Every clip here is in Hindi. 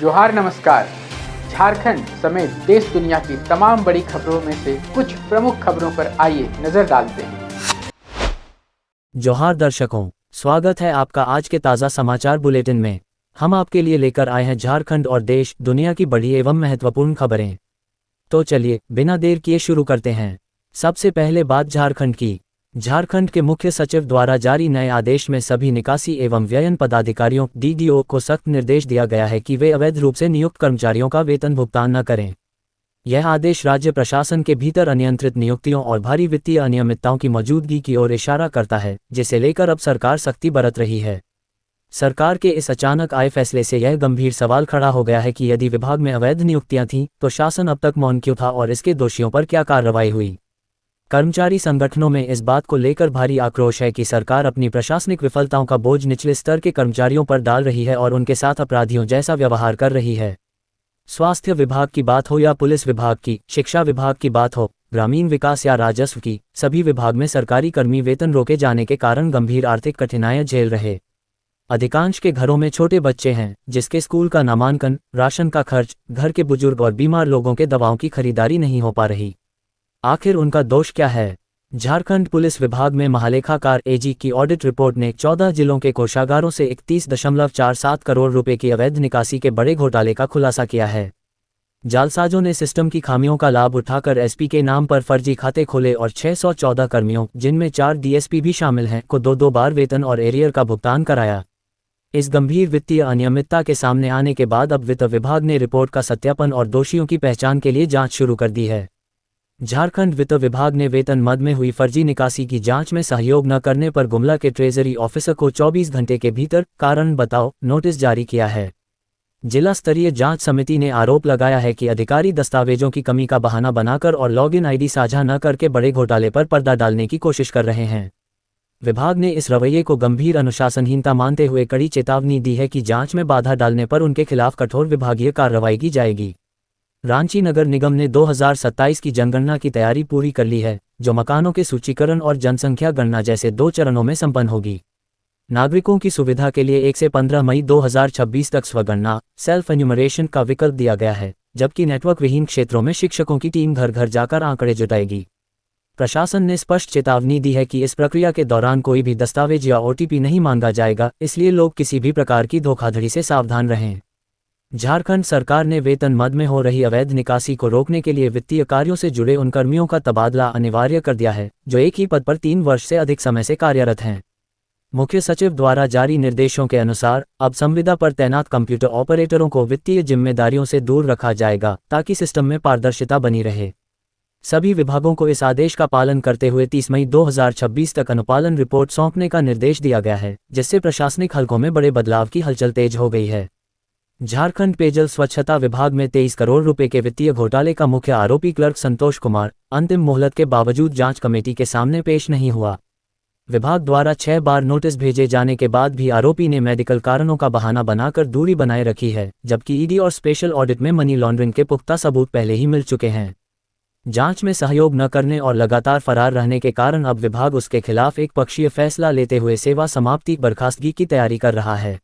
जोहार नमस्कार। झारखंड समेत देश दुनिया की तमाम बड़ी खबरों में से कुछ प्रमुख खबरों पर आइए नजर डालते हैं। जोहार दर्शकों, स्वागत है आपका आज के ताज़ा समाचार बुलेटिन में। हम आपके लिए लेकर आए हैं झारखंड और देश दुनिया की बड़ी एवं महत्वपूर्ण खबरें। तो चलिए बिना देर किए शुरू करते हैं। सबसे पहले बात झारखंड की। झारखंड के मुख्य सचिव द्वारा जारी नए आदेश में सभी निकासी एवं व्ययन पदाधिकारियों DDO को सख्त निर्देश दिया गया है कि वे अवैध रूप से नियुक्त कर्मचारियों का वेतन भुगतान न करें। यह आदेश राज्य प्रशासन के भीतर अनियंत्रित नियुक्तियों और भारी वित्तीय अनियमितताओं की मौजूदगी की ओर इशारा करता है, जिसे लेकर अब सरकार सख्ती बरत रही है। सरकार के इस अचानक आए फैसले से यह गंभीर सवाल खड़ा हो गया है कि यदि विभाग में अवैध नियुक्तियां थीं, तो शासन अब तक मौन क्यों था और इसके दोषियों पर क्या कार्रवाई हुई। कर्मचारी संगठनों में इस बात को लेकर भारी आक्रोश है कि सरकार अपनी प्रशासनिक विफलताओं का बोझ निचले स्तर के कर्मचारियों पर डाल रही है और उनके साथ अपराधियों जैसा व्यवहार कर रही है। स्वास्थ्य विभाग की बात हो या पुलिस विभाग की, शिक्षा विभाग की बात हो, ग्रामीण विकास या राजस्व की, सभी विभाग में सरकारी कर्मी वेतन रोके जाने के कारण गंभीर आर्थिक कठिनाइयां झेल रहे। अधिकांश के घरों में छोटे बच्चे हैं, जिसके स्कूल का नामांकन, राशन का खर्च, घर के बुजुर्ग और बीमार लोगों के दवाओं की खरीदारी नहीं हो पा रही। आखिर उनका दोष क्या है? झारखंड पुलिस विभाग में महालेखाकार AG की ऑडिट रिपोर्ट ने 14 जिलों के कोषागारों से 31.47 करोड़ रुपए की अवैध निकासी के बड़े घोटाले का खुलासा किया है। जालसाजों ने सिस्टम की खामियों का लाभ उठाकर SP के नाम पर फर्जी खाते खोले और 614 कर्मियों, जिनमें 4 DSP भी शामिल हैं, को दो बार वेतन और एरियर का भुगतान कराया। इस गंभीर वित्तीय अनियमितता के सामने आने के बाद अब वित्त विभाग ने रिपोर्ट का सत्यापन और दोषियों की पहचान के लिए जांच शुरू कर दी है। झारखंड वित्त विभाग ने वेतन मद में हुई फर्जी निकासी की जांच में सहयोग न करने पर गुमला के ट्रेजरी ऑफिसर को 24 घंटे के भीतर कारण बताओ नोटिस जारी किया है। जिला स्तरीय जांच समिति ने आरोप लगाया है कि अधिकारी दस्तावेजों की कमी का बहाना बनाकर और लॉगिन ID साझा न करके बड़े घोटाले पर पर्दा डालने की कोशिश कर रहे हैं। विभाग ने इस रवैये को गंभीर अनुशासनहीनता मानते हुए कड़ी चेतावनी दी है कि जांच में बाधा डालने पर उनके खिलाफ कठोर विभागीय कार्रवाई की जाएगी। रांची नगर निगम ने 2027 की जनगणना की तैयारी पूरी कर ली है, जो मकानों के सूचीकरण और जनसंख्या गणना जैसे 2 चरणों में संपन्न होगी। नागरिकों की सुविधा के लिए 1 से 15 मई 2026 तक स्वगणना सेल्फ एन्यूमरेशन का विकल्प दिया गया है, जबकि नेटवर्क विहीन क्षेत्रों में शिक्षकों की टीम घर घर जाकर आंकड़े जुटाएगी। प्रशासन ने स्पष्ट चेतावनी दी है कि इस प्रक्रिया के दौरान कोई भी दस्तावेज या OTP नहीं मांगा जाएगा, इसलिए लोग किसी भी प्रकार की धोखाधड़ी से सावधान रहें। झारखंड सरकार ने वेतन मद में हो रही अवैध निकासी को रोकने के लिए वित्तीय कार्यों से जुड़े उन कर्मियों का तबादला अनिवार्य कर दिया है, जो एक ही पद पर 3 वर्ष से अधिक समय से कार्यरत हैं। मुख्य सचिव द्वारा जारी निर्देशों के अनुसार अब संविदा पर तैनात कंप्यूटर ऑपरेटरों को वित्तीय जिम्मेदारियों से दूर रखा जाएगा, ताकि सिस्टम में पारदर्शिता बनी रहे। सभी विभागों को इस आदेश का पालन करते हुए 30 मई 2026 तक अनुपालन रिपोर्ट सौंपने का निर्देश दिया गया है, जिससे प्रशासनिक हलकों में बड़े बदलाव की हलचल तेज हो गई है। झारखंड पेयजल स्वच्छता विभाग में 23 करोड़ रुपए के वित्तीय घोटाले का मुख्य आरोपी क्लर्क संतोष कुमार अंतिम मोहलत के बावजूद जांच कमेटी के सामने पेश नहीं हुआ। विभाग द्वारा 6 बार नोटिस भेजे जाने के बाद भी आरोपी ने मेडिकल कारणों का बहाना बनाकर दूरी बनाए रखी है, जबकि ED और स्पेशल ऑडिट में मनी लॉन्ड्रिंग के पुख्ता सबूत पहले ही मिल चुके हैं। जांच में सहयोग न करने और लगातार फरार रहने के कारण अब विभाग उसके खिलाफ एक पक्षीय फैसला लेते हुए सेवा समाप्ति बर्खास्तगी की तैयारी कर रहा है।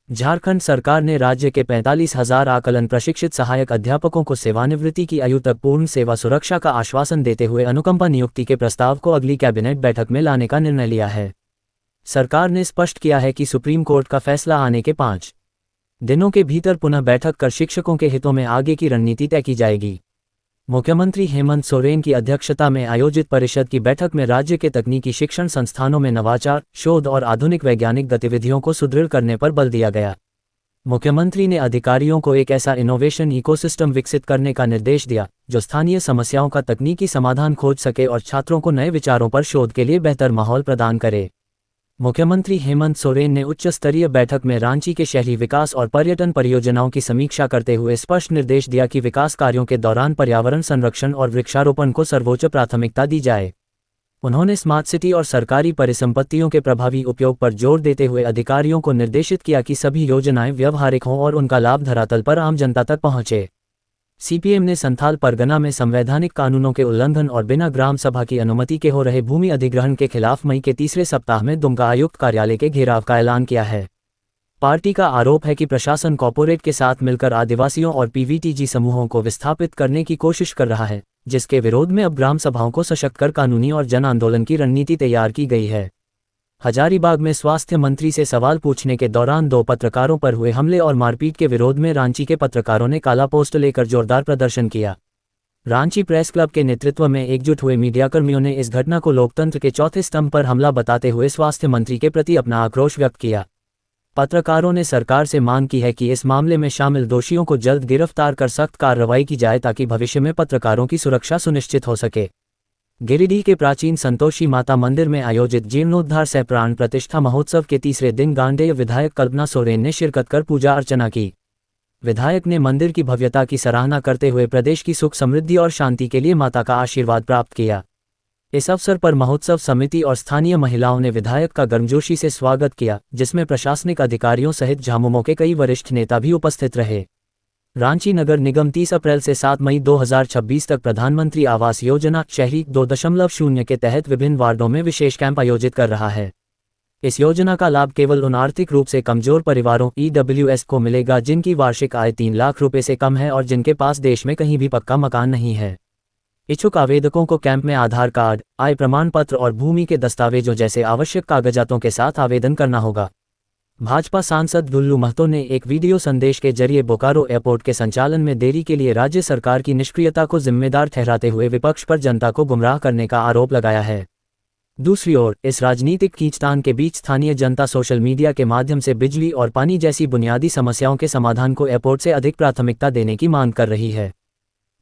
झारखंड सरकार ने राज्य के 45,000 आकलन प्रशिक्षित सहायक अध्यापकों को सेवानिवृत्ति की आयु तक पूर्ण सेवा सुरक्षा का आश्वासन देते हुए अनुकंपा नियुक्ति के प्रस्ताव को अगली कैबिनेट बैठक में लाने का निर्णय लिया है। सरकार ने स्पष्ट किया है कि सुप्रीम कोर्ट का फैसला आने के 5 दिनों के भीतर पुनः बैठक कर शिक्षकों के हितों में आगे की रणनीति तय की जाएगी। मुख्यमंत्री हेमंत सोरेन की अध्यक्षता में आयोजित परिषद की बैठक में राज्य के तकनीकी शिक्षण संस्थानों में नवाचार, शोध और आधुनिक वैज्ञानिक गतिविधियों को सुदृढ़ करने पर बल दिया गया। मुख्यमंत्री ने अधिकारियों को एक ऐसा इनोवेशन इकोसिस्टम विकसित करने का निर्देश दिया, जो स्थानीय समस्याओं का तकनीकी समाधान खोज सके और छात्रों को नए विचारों पर शोध के लिए बेहतर माहौल प्रदान करे। मुख्यमंत्री हेमंत सोरेन ने उच्च स्तरीय बैठक में रांची के शहरी विकास और पर्यटन परियोजनाओं की समीक्षा करते हुए स्पष्ट निर्देश दिया कि विकास कार्यों के दौरान पर्यावरण संरक्षण और वृक्षारोपण को सर्वोच्च प्राथमिकता दी जाए। उन्होंने स्मार्ट सिटी और सरकारी परिसंपत्तियों के प्रभावी उपयोग पर जोर देते हुए अधिकारियों को निर्देशित किया कि सभी योजनाएं व्यावहारिक हों और उनका लाभ धरातल पर आम जनता तक पहुंचे। CPM ने संथाल परगना में संवैधानिक कानूनों के उल्लंघन और बिना ग्राम सभा की अनुमति के हो रहे भूमि अधिग्रहण के खिलाफ मई के तीसरे सप्ताह में दुमका आयुक्त कार्यालय के घेराव का ऐलान किया है। पार्टी का आरोप है कि प्रशासन कॉर्पोरेट के साथ मिलकर आदिवासियों और पीवीटीजी समूहों को विस्थापित करने की कोशिश कर रहा है, जिसके विरोध में अब ग्राम सभाओं को सशक्त कर कानूनी और जन आंदोलन की रणनीति तैयार की गई है। हजारीबाग में स्वास्थ्य मंत्री से सवाल पूछने के दौरान 2 पत्रकारों पर हुए हमले और मारपीट के विरोध में रांची के पत्रकारों ने काला पोस्ट लेकर जोरदार प्रदर्शन किया। रांची प्रेस क्लब के नेतृत्व में एकजुट हुए मीडियाकर्मियों ने इस घटना को लोकतंत्र के चौथे स्तंभ पर हमला बताते हुए स्वास्थ्य मंत्री के प्रति अपना आक्रोश व्यक्त किया। पत्रकारों ने सरकार से मांग की है कि इस मामले में शामिल दोषियों को जल्द गिरफ्तार कर सख्त कार्रवाई की जाए ताकि भविष्य में पत्रकारों की सुरक्षा सुनिश्चित हो सके। गिरिडीह के प्राचीन संतोषी माता मंदिर में आयोजित जीर्णोद्धार सह प्राण प्रतिष्ठा महोत्सव के तीसरे दिन गांडेय विधायक कल्पना सोरेन ने शिरकत कर पूजा अर्चना की। विधायक ने मंदिर की भव्यता की सराहना करते हुए प्रदेश की सुख समृद्धि और शांति के लिए माता का आशीर्वाद प्राप्त किया। इस अवसर पर महोत्सव समिति और स्थानीय महिलाओं ने विधायक का गर्मजोशी से स्वागत किया, जिसमें प्रशासनिक अधिकारियों सहित झामुमो के कई वरिष्ठ नेता भी उपस्थित रहे। रांची नगर निगम 30 अप्रैल से 7 मई 2026 तक प्रधानमंत्री आवास योजना शहरी 2.0 के तहत विभिन्न वार्डों में विशेष कैंप आयोजित कर रहा है। इस योजना का लाभ केवल उन आर्थिक रूप से कमजोर परिवारों EWS को मिलेगा जिनकी वार्षिक आय 3 लाख रुपए से कम है और जिनके पास देश में कहीं भी पक्का मकान नहीं है। इच्छुक आवेदकों को कैंप में आधार कार्ड, आय प्रमाण पत्र और भूमि के दस्तावेजों जैसे आवश्यक कागजातों के साथ आवेदन करना होगा। भाजपा सांसद दुल्लू महतो ने एक वीडियो संदेश के जरिए बोकारो एयरपोर्ट के संचालन में देरी के लिए राज्य सरकार की निष्क्रियता को जिम्मेदार ठहराते हुए विपक्ष पर जनता को गुमराह करने का आरोप लगाया है। दूसरी ओर इस राजनीतिक खींचतान के बीच स्थानीय जनता सोशल मीडिया के माध्यम से बिजली और पानी जैसी बुनियादी समस्याओं के समाधान को एयरपोर्ट से अधिक प्राथमिकता देने की मांग कर रही है।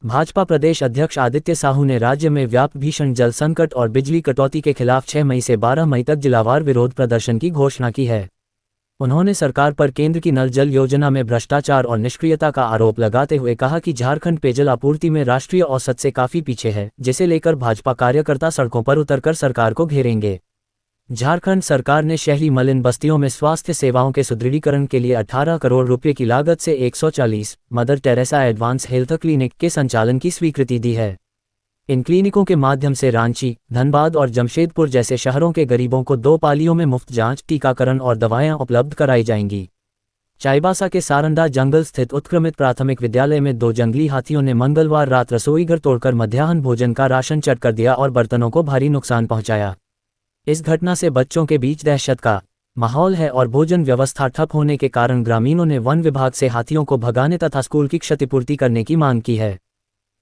भाजपा प्रदेश अध्यक्ष आदित्य साहू ने राज्य में व्याप्त भीषण जल संकट और बिजली कटौती के खिलाफ 6 मई से 12 मई तक जिलावार विरोध प्रदर्शन की घोषणा की है। उन्होंने सरकार पर केंद्र की नल जल योजना में भ्रष्टाचार और निष्क्रियता का आरोप लगाते हुए कहा कि झारखंड पेयजल आपूर्ति में राष्ट्रीय औसत से काफी पीछे है, जिसे लेकर भाजपा कार्यकर्ता सड़कों पर उतरकर सरकार को घेरेंगे। झारखंड सरकार ने शहरी मलिन बस्तियों में स्वास्थ्य सेवाओं के सुदृढ़ीकरण के लिए 18 करोड़ रुपये की लागत से 140 mother Teresa advance health clinic के संचालन की स्वीकृति दी है। इन क्लिनिकों के माध्यम से रांची, धनबाद और जमशेदपुर जैसे शहरों के गरीबों को 2 पालियों में मुफ्त जांच, टीकाकरण और दवाएं उपलब्ध कराई जाएंगी। चाईबासा के सारंडा जंगल स्थित उत्क्रमित प्राथमिक विद्यालय में 2 जंगली हाथियों ने मंगलवार रात रसोई घर तोड़कर मध्याह्न भोजन का राशन चट कर दिया और बर्तनों को भारी नुकसान पहुंचाया। इस घटना से बच्चों के बीच दहशत का माहौल है और भोजन व्यवस्था ठप होने के कारण ग्रामीणों ने वन विभाग से हाथियों को भगाने तथा स्कूल की क्षतिपूर्ति करने की मांग की है।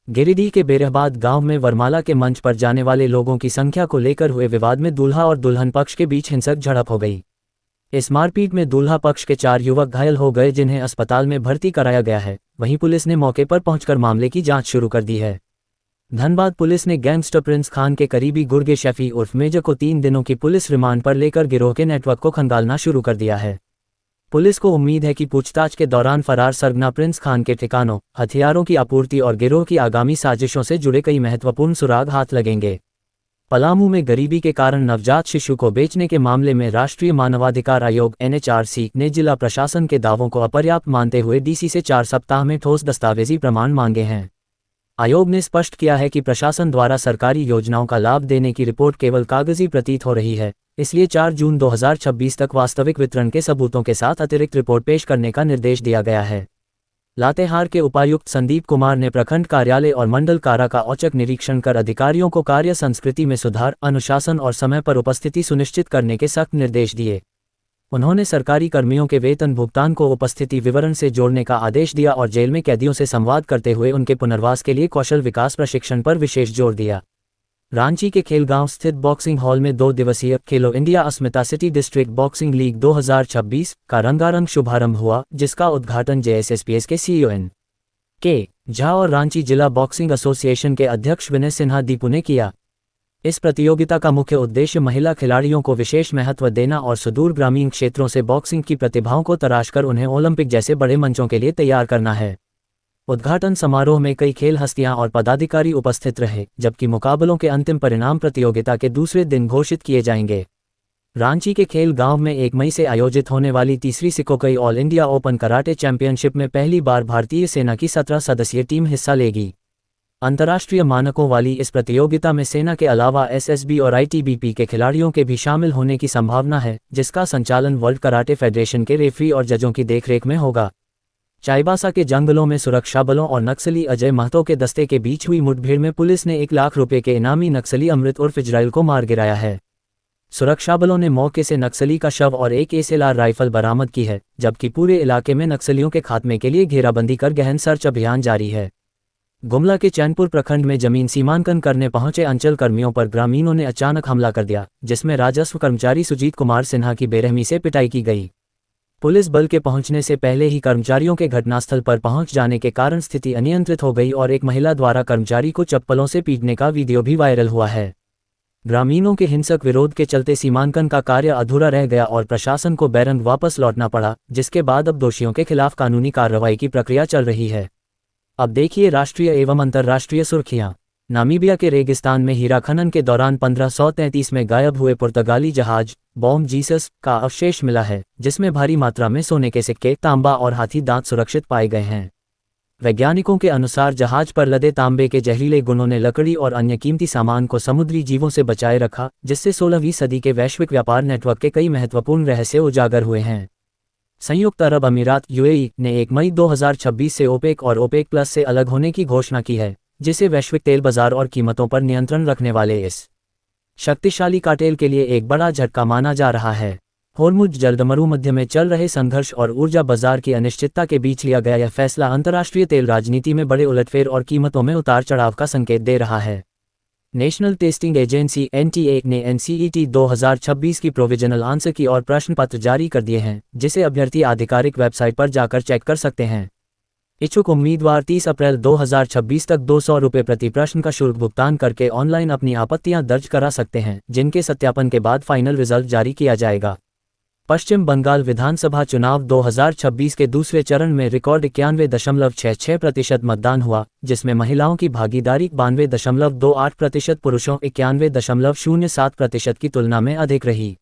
गिरिडीह के बेरहबाद गांव में वरमाला के मंच पर जाने वाले लोगों की संख्या को लेकर हुए विवाद में दूल्हा और दुल्हन पक्ष के बीच हिंसक झड़प हो गई। इस मारपीट में दूल्हा पक्ष के 4 युवक घायल हो गए, जिन्हें अस्पताल में भर्ती कराया गया है। वहीं पुलिस ने मौके पर पहुंचकर मामले की जांच शुरू कर दी है। धनबाद पुलिस ने गैंगस्टर प्रिंस खान के करीबी गुर्गे शफी उर्फ मेजर को 3 दिनों की पुलिस रिमांड पर लेकर गिरोह के नेटवर्क को खंगालना शुरू कर दिया है। पुलिस को उम्मीद है कि पूछताछ के दौरान फरार सरगना प्रिंस खान के ठिकानों, हथियारों की आपूर्ति और गिरोह की आगामी साजिशों से जुड़े कई महत्वपूर्ण सुराग हाथ लगेंगे। पलामू में गरीबी के कारण नवजात शिशु को बेचने के मामले में राष्ट्रीय मानवाधिकार आयोग NHRC ने जिला प्रशासन के दावों को अपर्याप्त मानते हुए DC से 4 सप्ताह में ठोस दस्तावेजी प्रमाण मांगे हैं। आयोग ने स्पष्ट किया है कि प्रशासन द्वारा सरकारी योजनाओं का लाभ देने की रिपोर्ट केवल कागजी प्रतीत हो रही है, इसलिए 4 जून 2026 तक वास्तविक वितरण के सबूतों के साथ अतिरिक्त रिपोर्ट पेश करने का निर्देश दिया गया है। लातेहार के उपायुक्त संदीप कुमार ने प्रखंड कार्यालय और मंडल कारा का औचक निरीक्षण कर अधिकारियों को कार्य संस्कृति में सुधार, अनुशासन और समय पर उपस्थिति सुनिश्चित करने के सख्त निर्देश दिए। उन्होंने सरकारी कर्मियों के वेतन भुगतान को उपस्थिति विवरण से जोड़ने का आदेश दिया और जेल में कैदियों से संवाद करते हुए उनके पुनर्वास के लिए कौशल विकास प्रशिक्षण पर विशेष जोर दिया। रांची के खेलगांव स्थित बॉक्सिंग हॉल में 2 दिवसीय खेलो इंडिया अस्मिता सिटी डिस्ट्रिक्ट बॉक्सिंग लीग 2026 का रंगारंग शुभारंभ हुआ, जिसका उद्घाटन JSSPS के CEO N.K. झा और रांची जिला बॉक्सिंग एसोसिएशन के अध्यक्ष विनय सिन्हा दीपू ने किया। इस प्रतियोगिता का मुख्य उद्देश्य महिला खिलाड़ियों को विशेष महत्व देना और सुदूर ग्रामीण क्षेत्रों से बॉक्सिंग की प्रतिभाओं को तराशकर उन्हें ओलंपिक जैसे बड़े मंचों के लिए तैयार करना है। उद्घाटन समारोह में कई खेल हस्तियां और पदाधिकारी उपस्थित रहे, जबकि मुकाबलों के अंतिम परिणाम प्रतियोगिता के दूसरे दिन घोषित किए जाएंगे। रांची के खेल गांव में 1 मई से आयोजित होने वाली तीसरी सिकोकई all India open karate championship में पहली बार भारतीय सेना की 17 सदस्यीय टीम हिस्सा लेगी। अंतर्राष्ट्रीय मानकों वाली इस प्रतियोगिता में सेना के अलावा एसएसबी और आईटीबीपी के खिलाड़ियों के भी शामिल होने की संभावना है, जिसका संचालन वर्ल्ड कराटे फेडरेशन के रेफरी और जजों की देखरेख में होगा। चाईबासा के जंगलों में सुरक्षा बलों और नक्सली अजय महतो के दस्ते के बीच हुई मुठभेड़ में पुलिस ने 1 लाख रुपए के इनामी नक्सली अमृत उर्फ इजराइल को मार गिराया है। सुरक्षा बलों ने मौके से नक्सली का शव और एक एसएलआर राइफल बरामद की है, जबकि पूरे इलाके में नक्सलियों के खात्मे के लिए घेराबंदी कर गहन सर्च अभियान जारी है। गुमला के चैनपुर प्रखंड में जमीन सीमांकन करने पहुंचे अंचल कर्मियों पर ग्रामीणों ने अचानक हमला कर दिया, जिसमें राजस्व कर्मचारी सुजीत कुमार सिन्हा की बेरहमी से पिटाई की गई। पुलिस बल के पहुंचने से पहले ही कर्मचारियों के घटनास्थल पर पहुंच जाने के कारण स्थिति अनियंत्रित हो गई और एक महिला द्वारा कर्मचारी को चप्पलों से पीटने का वीडियो भी वायरल हुआ है। ग्रामीणों के हिंसक विरोध के चलते सीमांकन का कार्य अधूरा रह गया और प्रशासन को बैरंग वापस लौटना पड़ा, जिसके बाद अब दोषियों के खिलाफ कानूनी कार्रवाई की प्रक्रिया चल रही है। अब देखिए राष्ट्रीय एवं अंतर्राष्ट्रीय सुर्खियां। नामीबिया के रेगिस्तान में हीरा खनन के दौरान 1533 में गायब हुए पुर्तगाली जहाज बॉम्ब जीसस का अवशेष मिला है, जिसमें भारी मात्रा में सोने के सिक्के, तांबा और हाथी दांत सुरक्षित पाए गए हैं। वैज्ञानिकों के अनुसार जहाज पर लदे तांबे के जहरीले गुणों ने लकड़ी और अन्य कीमती सामान को समुद्री जीवों से बचाए रखा, जिससे 16वीं सदी के वैश्विक व्यापार नेटवर्क के कई महत्वपूर्ण रहस्य उजागर हुए हैं। संयुक्त अरब अमीरात यूएई ने 1 मई 2026 से ओपेक और ओपेक प्लस से अलग होने की घोषणा की है, जिसे वैश्विक तेल बाजार और कीमतों पर नियंत्रण रखने वाले इस शक्तिशाली कार्टेल के लिए एक बड़ा झटका माना जा रहा है। होर्मुज जलदमरू मध्य में चल रहे संघर्ष और ऊर्जा बाजार की अनिश्चितता के बीच लिया गया यह फैसला अंतर्राष्ट्रीय तेल राजनीति में बड़े उलटफेर और कीमतों में उतार चढ़ाव का संकेत दे रहा है। नेशनल टेस्टिंग एजेंसी एनटीए ने एनसीईटी 2026 की प्रोविजनल आंसर की और प्रश्न पत्र जारी कर दिए हैं, जिसे अभ्यर्थी आधिकारिक वेबसाइट पर जाकर चेक कर सकते हैं। इच्छुक उम्मीदवार 30 अप्रैल 2026 तक 200 रुपये प्रति प्रश्न का शुल्क भुगतान करके ऑनलाइन अपनी आपत्तियां दर्ज करा सकते हैं, जिनके सत्यापन के बाद फाइनल रिजल्ट जारी किया जाएगा। पश्चिम बंगाल विधानसभा चुनाव 2026 के दूसरे चरण में रिकॉर्ड 91.66% मतदान हुआ, जिसमें महिलाओं की भागीदारी 92.28%, पुरुषों 91.07% की तुलना में अधिक रही।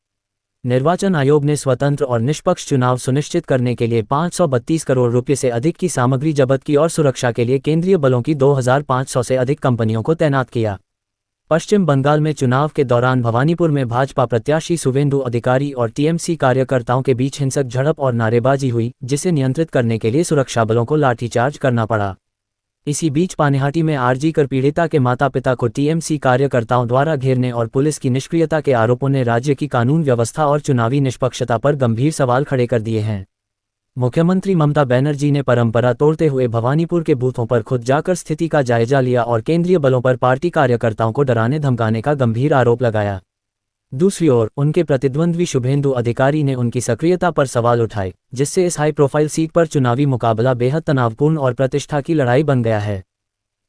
निर्वाचन आयोग ने स्वतंत्र और निष्पक्ष चुनाव सुनिश्चित करने के लिए 532 करोड़ रुपये से अधिक की सामग्री जब्त की और सुरक्षा के लिए केंद्रीय बलों की 2500 से अधिक कंपनियों को तैनात किया। पश्चिम बंगाल में चुनाव के दौरान भवानीपुर में भाजपा प्रत्याशी शुभेंदु अधिकारी और टीएमसी कार्यकर्ताओं के बीच हिंसक झड़प और नारेबाजी हुई, जिसे नियंत्रित करने के लिए सुरक्षा बलों को लाठीचार्ज करना पड़ा। इसी बीच पानीहाटी में आरजी कर पीड़िता के माता पिता को टीएमसी कार्यकर्ताओं द्वारा घेरने और पुलिस की निष्क्रियता के आरोपों ने राज्य की कानून व्यवस्था और चुनावी निष्पक्षता पर गंभीर सवाल खड़े कर दिए हैं। मुख्यमंत्री ममता बनर्जी ने परंपरा तोड़ते हुए भवानीपुर के बूथों पर खुद जाकर स्थिति का जायजा लिया और केंद्रीय बलों पर पार्टी कार्यकर्ताओं को डराने धमकाने का गंभीर आरोप लगाया। दूसरी ओर उनके प्रतिद्वंद्वी शुभेंदु अधिकारी ने उनकी सक्रियता पर सवाल उठाए, जिससे इस हाई प्रोफाइल सीट पर चुनावी मुकाबला बेहद तनावपूर्ण और प्रतिष्ठा की लड़ाई बन गया है।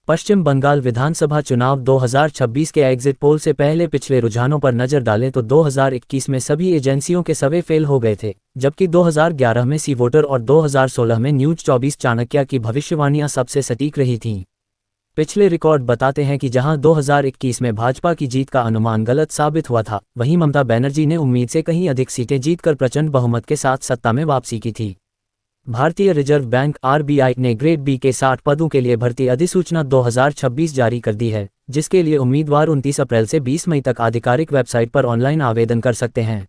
पश्चिम बंगाल विधानसभा चुनाव 2026 के एग्जिट पोल से पहले पिछले रुझानों पर नजर डालें तो 2021 में सभी एजेंसियों के सर्वे फेल हो गए थे, जबकि 2011 में सी वोटर और 2016 में न्यूज 24 चाणक्य की भविष्यवाणियां सबसे सटीक रही थीं। पिछले रिकॉर्ड बताते हैं कि जहां 2021 में भाजपा की जीत का अनुमान गलत साबित हुआ था, वहीं ममता बनर्जी ने उम्मीद से कहीं अधिक सीटें जीतकर प्रचंड बहुमत के साथ सत्ता में वापसी की थी। भारतीय रिजर्व बैंक आरबीआई ने ग्रेड बी के 60 पदों के लिए भर्ती अधिसूचना 2026 जारी कर दी है, जिसके लिए उम्मीदवार 29 अप्रैल से 20 मई तक आधिकारिक वेबसाइट पर ऑनलाइन आवेदन कर सकते हैं।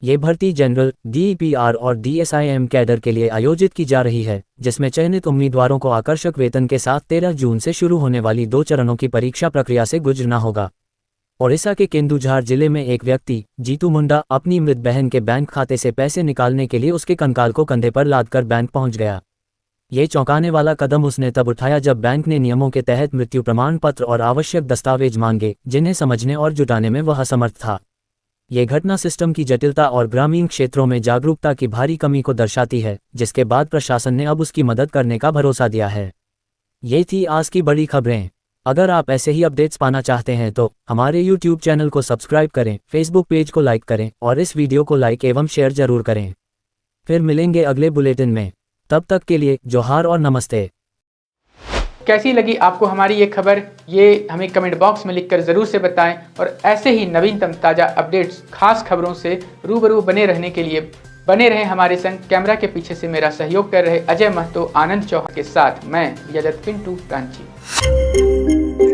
ये भर्ती जनरल, डीईपीआर और डीएसआईएम कैडर के लिए आयोजित की जा रही है, जिसमें चयनित उम्मीदवारों को आकर्षक वेतन के साथ 13 जून से शुरू होने वाली 2 चरणों की परीक्षा प्रक्रिया से गुजरना होगा। ओडिशा के केंदुझार जिले में एक व्यक्ति, जीतू मुंडा, अपनी मृत बहन के बैंक खाते से पैसे निकालने के लिए उसके कंकाल को कंधे पर लादकर बैंक पहुंच गया। ये चौंकाने वाला कदम उसने तब उठाया जब बैंक ने नियमों के तहत मृत्यु प्रमाण पत्र और आवश्यक दस्तावेज मांगे, जिन्हें समझने और जुटाने में वह असमर्थ था। ये घटना सिस्टम की जटिलता और ग्रामीण क्षेत्रों में जागरूकता की भारी कमी को दर्शाती है, जिसके बाद प्रशासन ने अब उसकी मदद करने का भरोसा दिया है। ये थी आज की बड़ी खबरें। अगर आप ऐसे ही अपडेट्स पाना चाहते हैं तो हमारे YouTube चैनल को सब्सक्राइब करें, Facebook पेज को लाइक करें और इस वीडियो को लाइक एवं शेयर जरूर करें। फिर मिलेंगे अगले बुलेटिन में। तब तक के लिए जोहार और नमस्ते। कैसी लगी आपको हमारी ये खबर, ये हमें कमेंट बॉक्स में लिखकर ज़रूर से बताएं और ऐसे ही नवीनतम ताज़ा अपडेट्स, खास खबरों से रूबरू बने रहने के लिए बने रहें हमारे संग। कैमरा के पीछे से मेरा सहयोग कर रहे अजय महतो, आनंद चौहान के साथ मैं यजत पिंटू रांची।